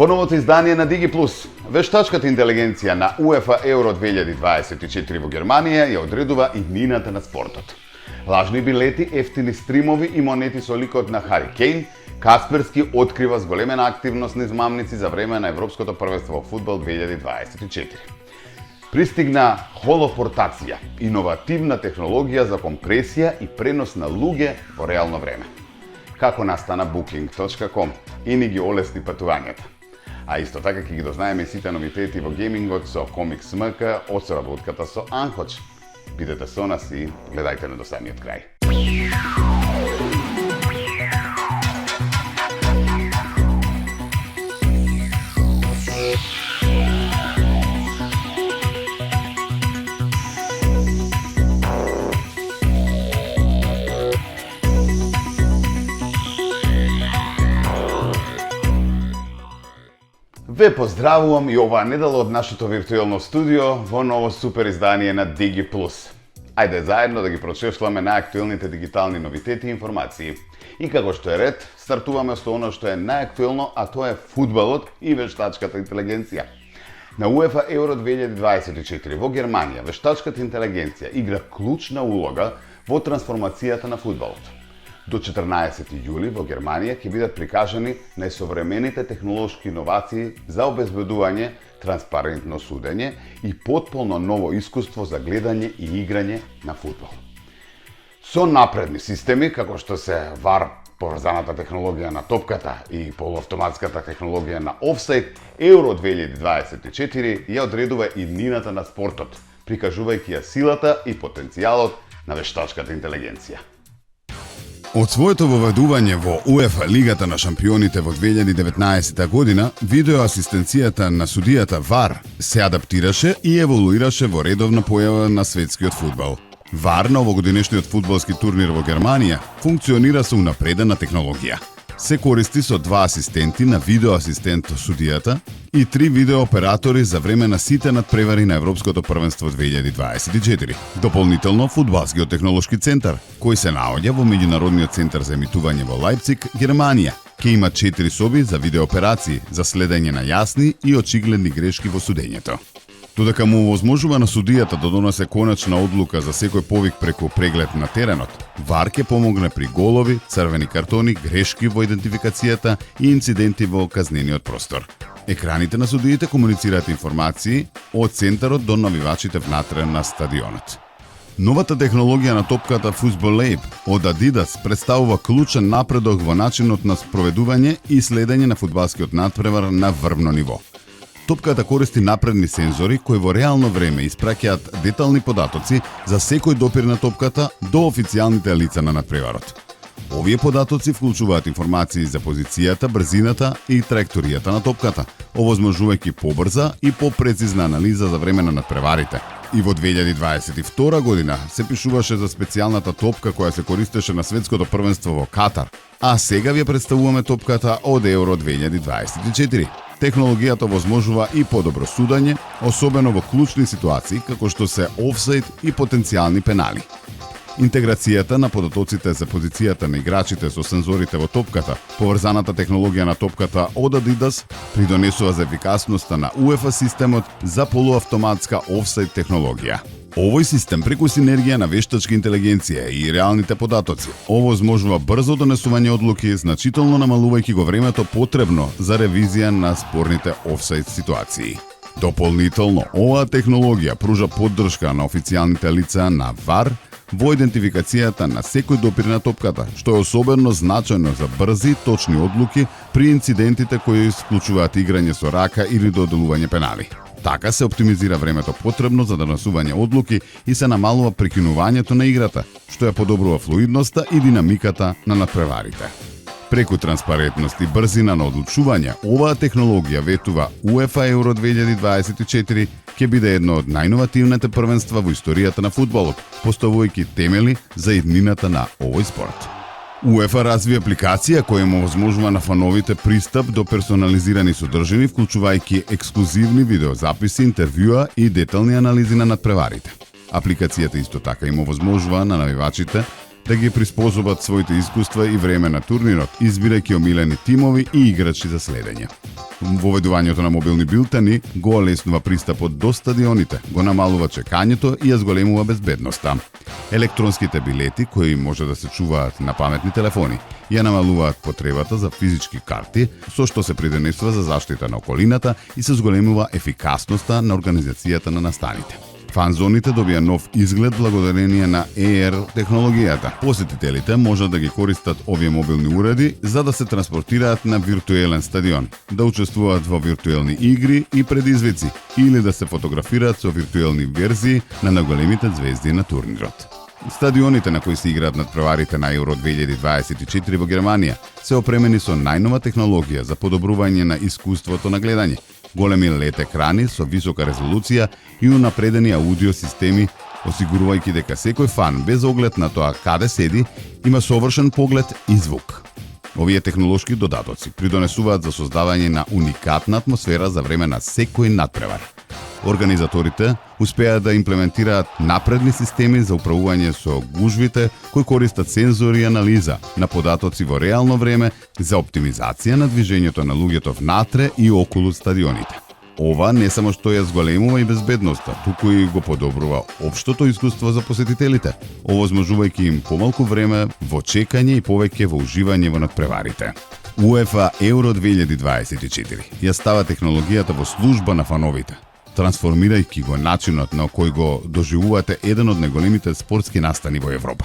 Во новото издание на Digi+, вештачката интелигенција на УЕФА Евро 2024 во Германија ја одредува иднината на спортот. Лажни билети, ефтини стримови и монети со ликот на Хари Кейн, Касперски открива зголемена активност на измамници за време на Европското првенство во фудбал 2024. Пристигна холопортација, иновативна технологија за компресија и пренос на луѓе во реално време. Како настана Booking.com и ни ги олесни патувањата. А исто така ќе ги дознаеме сите новитети во геймингот со Комикс МК од соработката со Анхоч. Бидете со нас и гледајте на до самиот крај. Ве поздравувам и оваа недела од нашето виртуелно студио во ново супер издание на Digi+. Ајде заедно да ги прочешламе најактуелните дигитални новитети и информации. И како што е ред, стартуваме со оно што е најактуелно, а тоа е фудбалот и вештачката интелигенција. На УЕФА Евро 2024 во Германија вештачката интелигенција игра клучна улога во трансформацијата на фудбалот. До 14 јули во Германија ќе бидат прикажани најсовремените технолошки иновации за обезбедување транспарентно судење и потполно ново искуство за гледање и играње на фудбал. Со напредни системи како што се VAR, поврзаната технологија на топката и полуавтоматската технологија на офсайд, Евро 2024 ја одредува иднината на спортот, прикажувајќи ја силата и потенцијалот на вештачката интелигенција. Од своето воведување во УЕФА Лигата на шампионите во 2019 година, видеоасистенцијата на судијата VAR се адаптираше и еволуираше во редовна појава на светскиот фудбал. VAR на овогодинешниот фудбалски турнир во Германија функционира со унапредена технологија. Се користи со 2 асистенти на видеоасистент судијата и 3 видеооператори за време на сите надпревари на Европското првенство 2024. Дополнително, фудбалскиот технолошки центар, кој се наоѓа во Меѓународниот центар за емитување во Лајпциг, Германија, ќе има 4 соби за видеооперации за следење на јасни и очигледни грешки во судењето. Додека му овозможува на судијата да донесе конечна одлука за секој повик преку преглед на теренот, VAR ќе помогне при голови, црвени картони, грешки во идентификацијата и инциденти во казнениот простор. Екраните на судиите комуницираат информации од центарот до навивачите внатре на стадионот. Новата технологија на топката Football Lab од Adidas представува клучен напредок во начинот на спроведување и следење на фудбалскиот надпревар на врвно ниво. Топката користи напредни сензори кои во реално време испраќаат детални податоци за секој допир на топката до официјалните лица на надпреварот. Овие податоци вклучуваат информации за позицијата, брзината и траекторијата на топката, овозможувајќи побрза и попрецизна анализа за време на надпреварите. И во 2022 година се пишуваше за специјалната топка која се користеше на светското првенство во Катар, а сега ви представуваме топката од Евро 2024. Технологијата возможува и подобро судање, особено во клучни ситуации како што се офсайд и потенцијални пенали. Интеграцијата на податоците за позицијата на играчите со сензорите во топката, поврзаната технологија на топката од Adidas, придонесува за ефикасноста на УЕФА системот за полуавтоматска офсайд технологија. Овој систем преку синергија на вештачка интелигенција и реалните податоци овозможува брзо донесување одлуки, значително намалувајќи го времето потребно за ревизија на спорните офсайд ситуации. Дополнително, оваа технологија пружа поддршка на официјалните лица на VAR во идентификацијата на секој допир на топката, што е особено значајно за брзи, точни одлуки при инцидентите кои исклучуваат играње со рака или доделување пенали. Така се оптимизира времето потребно за донесување одлуки и се намалува прекинувањето на играта, што ја подобрува флуидноста и динамиката на надпреварите. Преку транспарентност и брзина на одлучување, оваа технологија ветува УЕФА Евро 2024 ќе биде едно од најиновативните првенства во историјата на фудбалот, поставувајќи темели за иднината на овој спорт. УЕФА разви апликација која му овозможува на фановите пристап до персонализирани содржини, вклучувајќи ексклузивни видеозаписи, интервјуа и детални анализи на надпреварите. Апликацијата исто така им овозможува на навивачите да ги приспособат своите искуства и време на турнирот, избирајќи омилени тимови и играчи за следење. Воведувањето на мобилни билтени го олеснува пристапот до стадионите, го намалува чекањето и ја зголемува безбедноста. Електронските билети, кои може да се чуваат на паметни телефони, ја намалуваат потребата за физички карти, со што се придонесува за заштита на околината и се зголемува ефикасноста на организацијата на настаните. Фан-зоните добија нов изглед благодарение на AR технологијата. Посетителите можат да ги користат овие мобилни уреди за да се транспортираат на виртуелен стадион, да учествуваат во виртуелни игри и предизвици или да се фотографираат со виртуелни верзии на најголемите звезди на турнирот. Стадионите на кои се играат надпреварите на Евро 2024 во Германија се опремени со најнова технологија за подобрување на искуството на гледање. Големи LED екрани со висока резолуција и унапредени аудио системи, осигурувајќи дека секој фан, без оглед на тоа каде седи, има совршен поглед и звук. Овие технолошки додатоци придонесуваат за создавање на уникатна атмосфера за време на секој надпревар. Организаторите успеаат да имплементираат напредни системи за управување со гужвите кои користат сензори и анализа на податоци во реално време за оптимизација на движењето на луѓето внатре и околу стадионите. Ова не само што ја зголемува и безбедноста, туку и го подобрува општото искуство за посетителите, овозможувајќи им помалку време во чекање и повеќе во уживање во надпреварите. УЕФА Евро 2024 ја става технологијата во служба на фановите, трансформирајќи го начинот на кој го доживувате еден од најголемите спортски настани во Европа.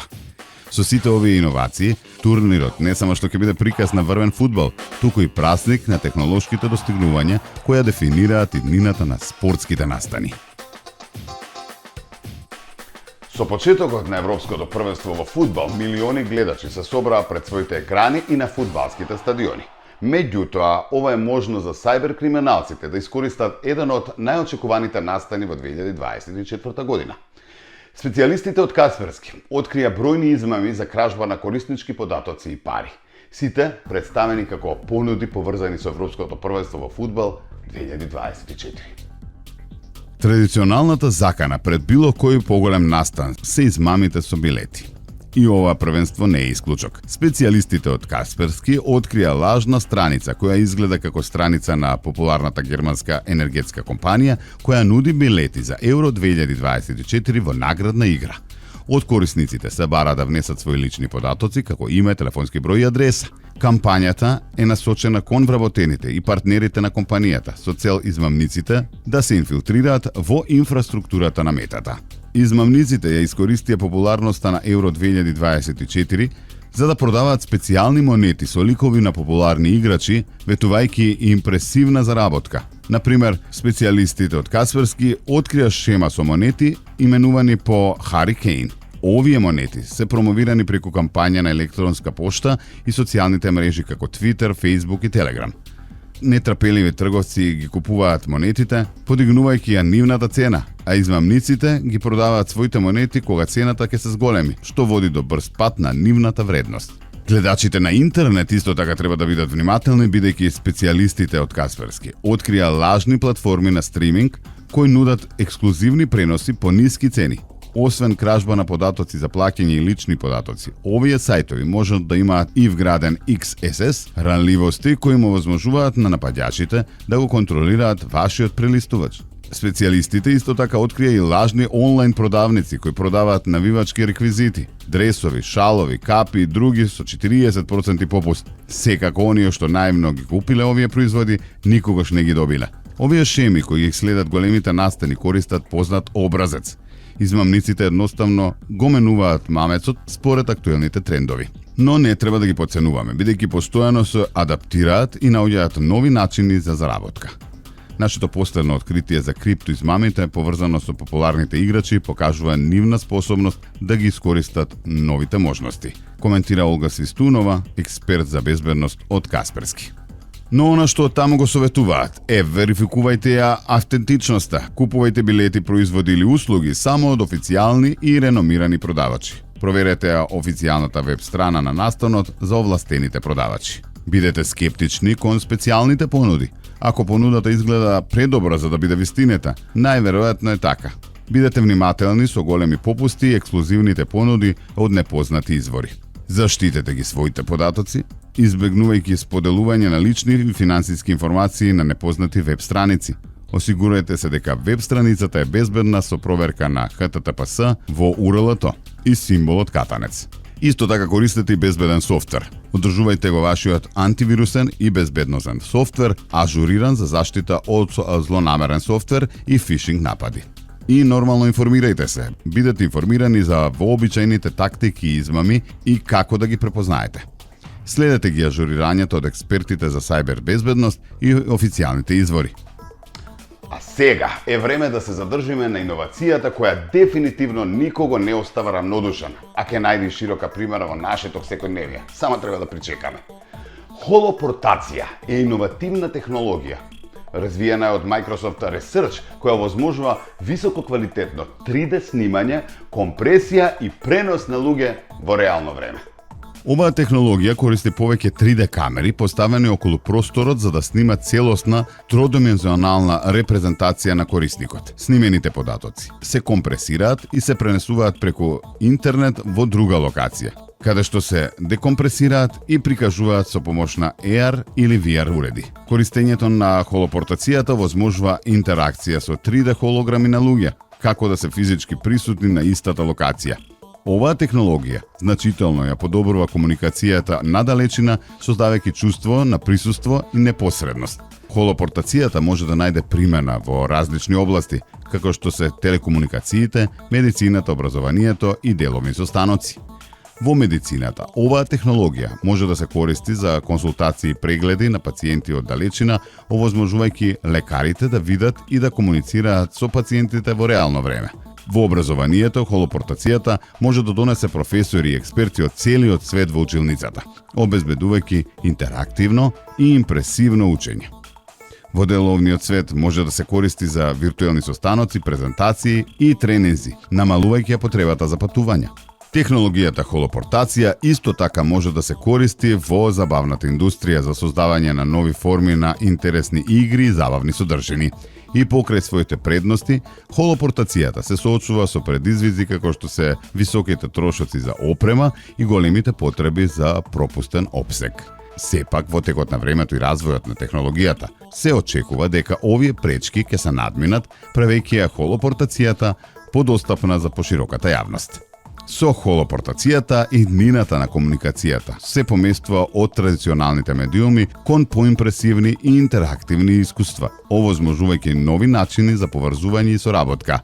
Со сите овие иновации, турнирот не само што ќе биде приказ на врвен фудбал, туку и празник на технолошките достигнувања кои дефинираат иднината на спортските настани. Со почетокот на Европското првенство во фудбал, милиони гледачи се собраа пред своите екрани и на фудбалските стадиони. Меѓутоа, ова е можно за сајберкриминалците да искористат еден од најочекуваните настани во 2024 година. Специјалистите од Касперски открија бројни измами за кражба на кориснички податоци и пари. Сите представени како понуди поврзани со Европското првенство во фудбал 2024. Традиционалната закана пред било кој поголем настан се измамите со билети. И ова првенство не е исклучок. Специјалистите од Касперски открија лажна страница која изгледа како страница на популарната германска енергетска компанија која нуди билети за Евро 2024 во наградна игра. Од корисниците се бара да внесат своји лични податоци како име, телефонски број и адреса. Кампањата е насочена кон вработените и партнерите на компанијата со цел измамниците да се инфилтрираат во инфраструктурата на метата. Измамниците ја искористија популарноста на Евро 2024 за да продаваат специјални монети со ликови на популарни играчи, ветувајќи импресивна заработка. Например, специјалистите од Касперски открија шема со монети именувани по Хари Кейн. Овие монети се промовирани преку кампања на електронска пошта и социјалните мрежи како Twitter, Facebook и Telegram. Нетрпеливи трговци ги купуваат монетите, подигнувајќи ја нивната цена, а измамниците ги продаваат своите монети кога цената ќе се зголеми, што води до брз пад на нивната вредност. Гледачите на интернет исто така треба да бидат внимателни, бидејќи специјалистите од Касперски открија лажни платформи на стриминг кои нудат ексклузивни преноси по ниски цени. Освен кражба на податоци за плаќање и лични податоци, овие сајтови можат да имаат и вграден XSS, ранливости кои му возможуваат на нападјачите да го контролираат вашиот прелистувач. Специјалистите исто така открија и лажни онлайн продавници кои продаваат навивачки реквизити, дресови, шалови, капи и други со 40% попуст. Секако оние што најмног ги купиле овие производи, никогаш не ги добиле. Овие шеми кои ги следат големите настани користат познат образец. Измамниците едноставно го менуваат мамецот според актуелните трендови. Но не треба да ги потценуваме, бидејќи постојано се адаптираат и наоѓаат нови начини за заработка. Нашето последно откритие за криптоизмамите, поврзано со популарните играчи, покажува нивна способност да ги искористат новите можности. Коментира Олга Свистунова, експерт за безбедност од Касперски. Но она што таму го советуваат е верификувајте ја автентичноста, купувајте билети, производи или услуги само од официјални и реномирани продавачи. Проверете ја официјалната веб страна на настанот за овластените продавачи. Бидете скептични кон специјалните понуди. Ако понудата изгледа предобра за да биде вистинета, најверојатно е така. Бидете внимателни со големи попусти и ексклузивните понуди од непознати извори. Заштитете ги своите податоци, избегнувајќи споделување на лични и финансиски информации на непознати веб страници. Осигурете се дека веб страницата е безбедна со проверка на HTTPS во URL-то и символот катанец. Исто така користете и безбеден софтвер. Одржувајте го вашиот антивирусен и безбедносен софтвер, ажуриран за заштита од злонамерен софтвер и фишинг напади. И нормално информирајте се. Бидете информирани за вообичајните тактики и измами и како да ги препознаете. Следете ги ажурирањето од експертите за сајбер безбедност и официјалните извори. А сега е време да се задржиме на иновацијата која дефинитивно никого не остава рамнодушен, а ќе најде широка примера во нашето секојдневие. Само треба да причекаме. Холопортација е иновативна технологија, развиена е од Microsoft Research, која овозможува висококвалитетно 3D снимање, компресија и пренос на луѓе во реално време. Оваа технологија користи повеќе 3D камери поставени околу просторот за да снимат целосна тродимензионална репрезентација на корисникот. Снимените податоци се компресираат и се пренесуваат преку интернет во друга локација, каде што се декомпресираат и прикажуваат со помош на AR или VR уреди. Користењето на холопортацијата возможува интеракција со 3D холограми на луѓе, како да се физички присутни на истата локација. Оваа технологија значително ја подобрува комуникацијата на далечина, создавајќи чувство на присуство и непосредност. Холопортацијата може да најде примена во различни области, како што се телекомуникациите, медицината, образованието и деловни состаноци. Во медицината, оваа технологија може да се користи за консултации и прегледи на пациенти од далечина, овозможувајќи лекарите да видат и да комуницираат со пациентите во реално време. Во образованието, холопортацијата може да донесе професори и експерти од целиот свет во училницата, обезбедувајќи интерактивно и импресивно учење. Во деловниот свет може да се користи за виртуелни состаноци, презентации и тренинзи, намалувајќи потребата за патување. Технологијата холопортација исто така може да се користи во забавната индустрија за создавање на нови форми на интересни игри и забавни содржини. И покрај своите предности, холопортацијата се соочува со предизвици како што се високите трошоци за опрема и големите потреби за пропустен опсег. Сепак, во текот на времето и развојот на технологијата, се очекува дека овие пречки ќе се надминат, правејќи ја холопортацијата подостапна за пошироката јавност. Со холопортацијата и днината на комуникацијата се поместува од традиционалните медиуми кон поимпресивни и интерактивни искуства, овозможувајќи нови начини за поврзување и соработка.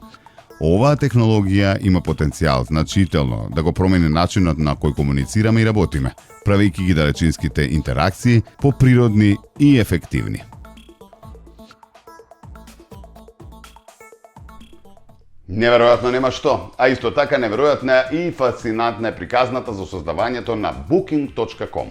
Оваа технологија има потенцијал значително да го промени начинот на кој комуницираме и работиме, правејќи ги далечинските интеракции поприродни и ефективни. Неверојатно нема што, а исто така неверојатна и фасцинантна е приказната за создавањето на Booking.com.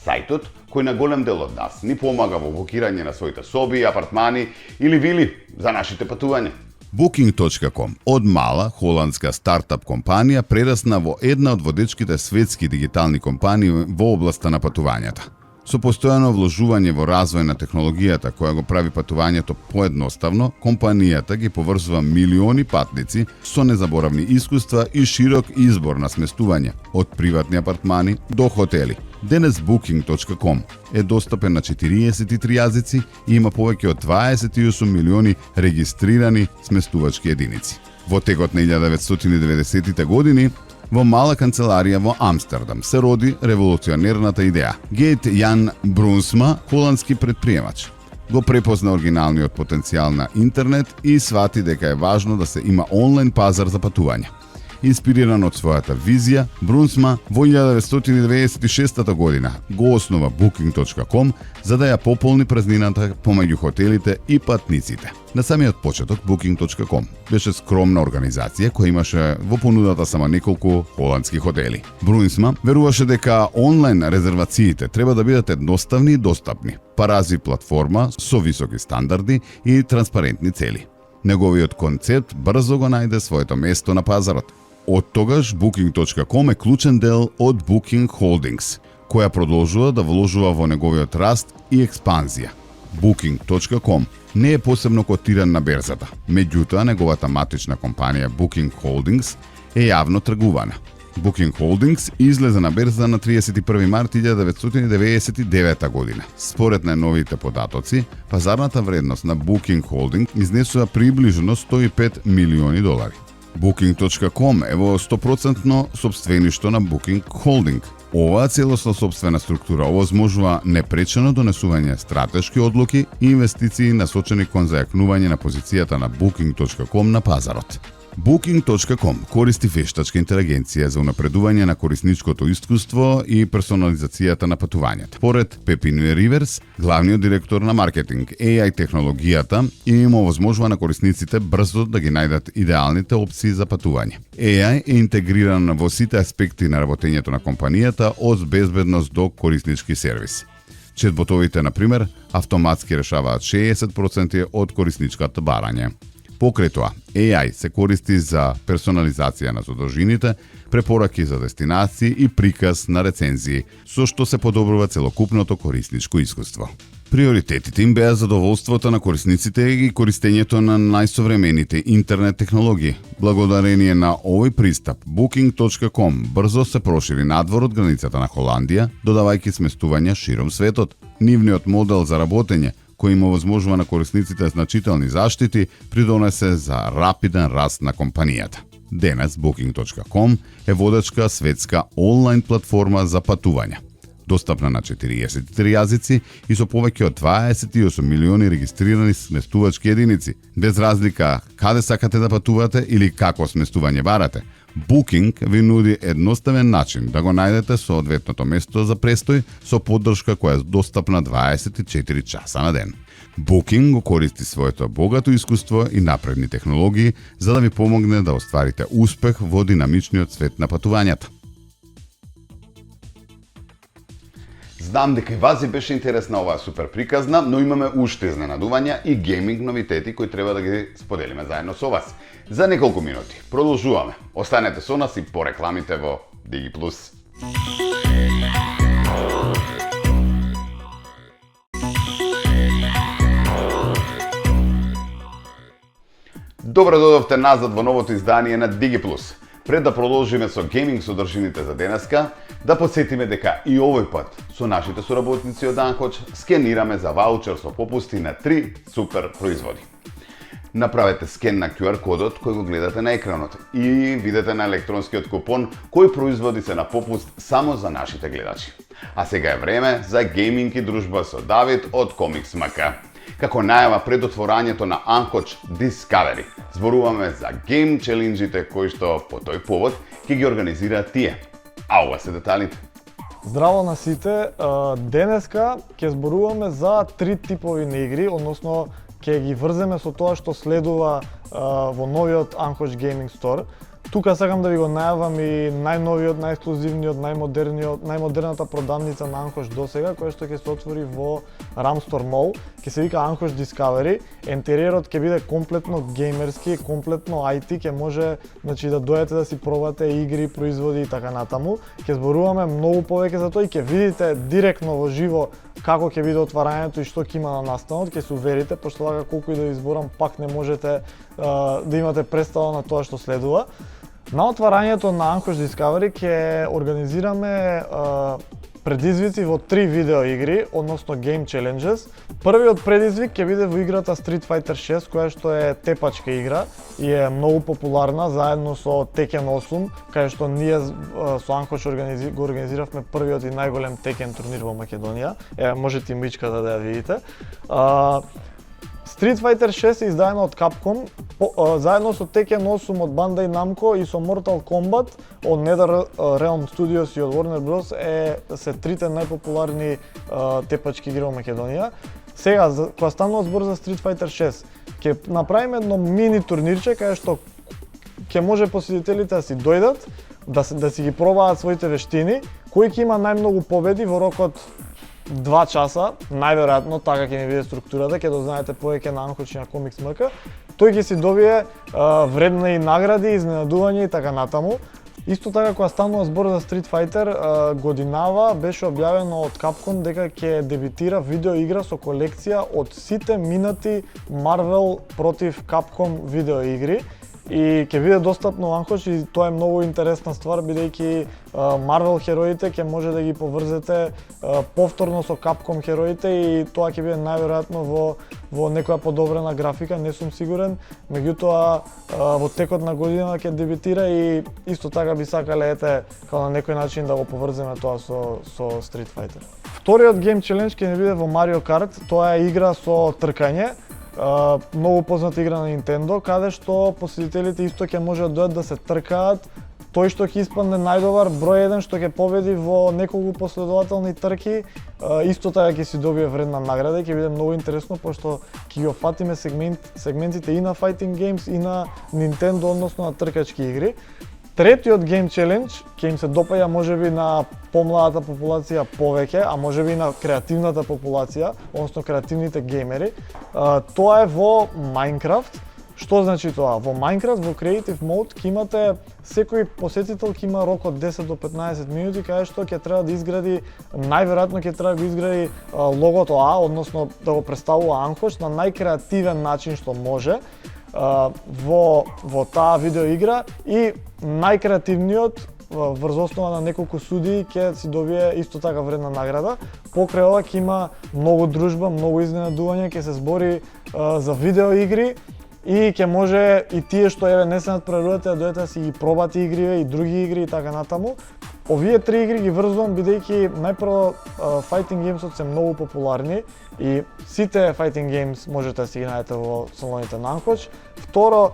Сајтот кој на голем дел од нас ни помага во букирање на своите соби, апартмани или вили за нашите патувања. Booking.com од мала холандска стартап компанија прерасна во една од водечките светски дигитални компании во областа на патувањата. Со постојано вложување во развој на технологијата која го прави патувањето поедноставно, компанијата ги поврзува милиони патници со незаборавни искуства и широк избор на сместување, од приватни апартмани до хотели. Денес Booking.com е достапен на 43 јазици и има повеќе од 28 милиони регистрирани сместувачки единици. Во текот на 1990-тите години, во мала канцеларија во Амстердам се роди револуционерната идеја. Гейт Јан Брунсма, холандски предприемач, го препозна оригиналниот потенцијал на интернет и свати дека е важно да се има онлайн пазар за патување. Инспириран од својата визија, Брунсма во 1996 година го основа Booking.com за да ја пополни празнината помеѓу хотелите и патниците. На самиот почеток Booking.com беше скромна организација која имаше во понудата само неколку холандски хотели. Брунсма веруваше дека онлайн резервациите треба да бидат едноставни и достапни, па разви платформа со високи стандарди и транспарентни цели. Неговиот концепт брзо го најде своето место на пазарот. Од тогаш Booking.com е клучен дел од Booking Holdings, која продолжува да вложува во неговиот раст и експанзија. Booking.com не е посебно котиран на берзата, меѓутоа неговата матична компанија Booking Holdings е јавно тргувана. Booking Holdings излезе на берза на 31 март 1999 година. Според најновите податоци, пазарната вредност на Booking Holdings изнесува приближно $105 милиони. Booking.com е во 100% собствеништво на Booking Holding. Оваа целосна собствена структура овозможува непречено донесување стратешки одлуки и инвестиции насочени кон зајакнување на позицијата на Booking.com на пазарот. Booking.com користи вештачка интелигенција за унапредување на корисничкото искуство и персонализацијата на патувањата. Поред Пепинуе Риверс, главниот директор на маркетинг, AI технологијата им овозможува на корисниците брзо да ги најдат идеалните опции за патување. AI е интегриран во сите аспекти на работењето на компанијата, од безбедност до кориснички сервис. Четботовите, например, автоматски решаваат 60% од корисничката барање. Покрај тоа, AI се користи за персонализација на содржините, препораки за дестинации и приказ на рецензии, со што се подобрува целокупното корисничко искуство. Приоритетите им беа задоволството на корисниците и користењето на најсовремените интернет технологии. Благодарение на овој пристап, Booking.com брзо се прошири надвор од границата на Холандија, додавајќи сместувања широм светот. Нивниот модел за работење, кој им овозможува на корисниците значителни заштити, придонесе за рапиден раст на компанијата. Денес Booking.com е водечка светска онлайн платформа за патувања. Достапна на 43 јазици и со повеќе од 28 милиони регистрирани сместувачки единици. Без разлика каде сакате да патувате или какво сместување барате, Booking ви нуди едноставен начин да го најдете соодветното место за престој со поддршка која е достапна 24 часа на ден. Booking го користи своето богато искуство и напредни технологии за да ви помогне да остварите успех во динамичниот свет на патувањата. Знам дека и вас беше интересна оваа супер приказна, но имаме уште изненадувања и гейминг новитети кои треба да ги споделиме заедно со вас. За неколку минути продолжуваме. Останете со нас и по рекламите во Digi+. Добро додовте назад во новото издание на Digi+. Пред да продолжиме со гейминг содржините за денеска, да подсетиме дека и овој пат со нашите соработници од Анкоч скенираме за ваучер со попусти на 3 супер производи. Направете скен на QR кодот кој го гледате на екранот и видите на електронскиот купон кои производи се на попуст само за нашите гледачи. А сега е време за гейминг и дружба со Давид од Комикс МК. Како најава пред отворањето на Анкоч Discovery, зборуваме за гейм челенџите кои што по тој повод ќе ги организираат тие. А ова се деталите. Здраво на сите, денеска ќе зборуваме за 3 типови на игри, односно ќе ги врземе со тоа што следува во новиот Анкоч Gaming Store. Тука сакам да ви го најавам и најновиот, најексклузивниот, најмодерната продавница на Анкоч досега, која што ќе се отвори во Рамстор Мол, ќе се вика Анкоч Discovery. Интериерот ќе биде комплетно геймерски, комплетно IT, ќе може да дојдете да си пробате игри, производи и така натаму. Ќе зборуваме многу повеќе за тоа и ќе видите директно во живо како ќе биде отварањето и што ќе има на настанот, ќе се уверите, пошто вака колку и да ви зборам, пак не можете да имате представа на тоа што следува. На отварањето на Анкоч Discovery ќе организираме предизвици во 3 видео игри, односно Game Challenges. Првиот предизвик ќе биде во играта Street Fighter 6, која што е тепачка игра и е многу популарна, заедно со Tekken 8, кај што ние со Анкоч го организиравме првиот и најголем Tekken турнир во Македонија. Можете и мичката да ја видите. Street Fighter 6 е издадено од Capcom, заедно со Tekken 8 од Bandai Namco и со Mortal Kombat од NetherRealm Studios и од Warner Bros се трите најпопуларни тепачки игри во Македонија. Сега, кога станува збор за Street Fighter 6, ќе направиме едно мини турнирче кај што ќе може посетителите да си дојдат, да си ги пробаат своите вештини, кој ќе има најмногу победи во рокот 2 часа, најверојатно така ќе ни биде структурата, ќе дознаете повеќе на Анкоч и на Комикс МК. Тој ќе си добие вредни награди, изненадувања и така натаму. Исто така кога станува збор за Street Fighter, годинава беше објавено од Capcom дека ќе дебитира видеоигра со колекција од сите минати Marvel против Capcom видеоигри и ќе биде достапно анкош и тоа е многу интересна ствар бидејќи Marvel хероите ќе може да ги поврзете повторно со Capcom хероите и тоа ќе биде најверојатно во некоја подобрена графика, не сум сигурен, меѓутоа во текот на година ќе дебитира и исто така би сакале како на некој начин да го поврземе тоа со Street Fighter. Вториот Game Challenge ќе не биде во Mario Kart, тоа е игра со тркање. Многу позната игра на Nintendo, каде што посетителите исто ќе можат да дојдат да се тркаат. Тој што ќе испадне најдобар број 1 што ќе победи во неколку последователни трки, исто така ќе си добие вредна награда и ќе биде многу интересно пошто ќе ги опфатиме сегментите и на fighting games и на Nintendo, односно на тркачки игри. Третиот Game Challenge ќе им се допаѓа можеби на помладата популација повеќе, а можеби и на креативната популација, односно креативните геймери. Тоа е во Minecraft. Што значи тоа? Во Minecraft, во Creative Mode, ќе имате, секој посетител ќе има рок од 10 до 15 минути, каде што ќе треба да изгради, најверојатно ќе треба да изгради логото А, односно да го представува анкош на најкреативен начин што може во таа видеоигра и најкреативниот врз основа на неколку судии ќе си добие исто така вредна награда. Покрај ова ќе има многу дружба, многу изненадување, ќе се збори за видеоигри и ќе може и тие што не се надпреварувате да дојдете да си ги пробате игриве и други игри и така натаму. Овие три игри ги врзувам бидејќи најпрво fighting gamesот се многу популарни и сите fighting games можете да си ги најдете во салоните на Анкоч. Второ,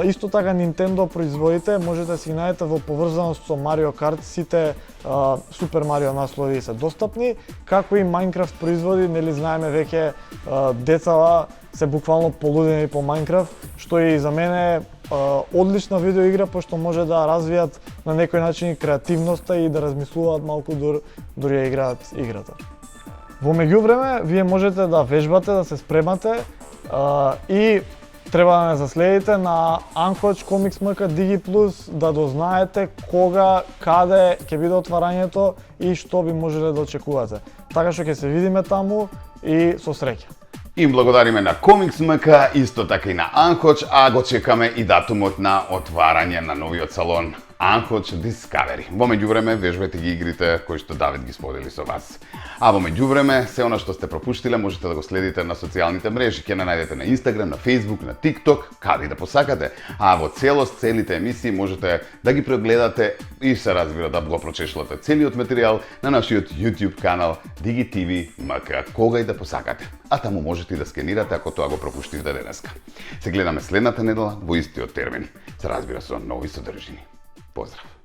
исто така Nintendo производите можете да си ги најдете во поврзаност со Mario Kart, сите Super Mario наслови се достапни, како и Minecraft производи, нели знаеме веќе децава се буквално полудени по Minecraft, што и за мене одлична видеоигра, пошто може да развијат на некој начин креативноста и да размислуваат малку дури да играат играта. Во меѓувреме, вие можете да вежбате, да се спремате и треба да не заследите на Анкоч Комикс МК Диги Плюс да дознаете кога, каде ќе биде отварањето и што би можеле да очекувате. Така што ќе се видиме таму и со среќа. Им благодариме на Комикс МК, исто така и на Анкоч, а го чекаме и датумот на отварање на новиот салон Анкоч Discovery. Во меѓувреме вежбете ги игрите кои што Давид ги сподели со вас. А во меѓувреме, се она што сте пропуштиле можете да го следите на социјалните мрежи, ќе не најдете на Instagram, на Facebook, на TikTok, каде и да посакате. А во целост, целите емисии можете да ги прегледате и се разбира да го прочешувате целиот материјал на нашиот YouTube канал DigiTV МК, кога и да посакате. А таму можете и да скенирате ако тоа го пропуштите денеска. Се гледаме следната недела во истиот термин. Се разбира со нови содржини. Поздрав!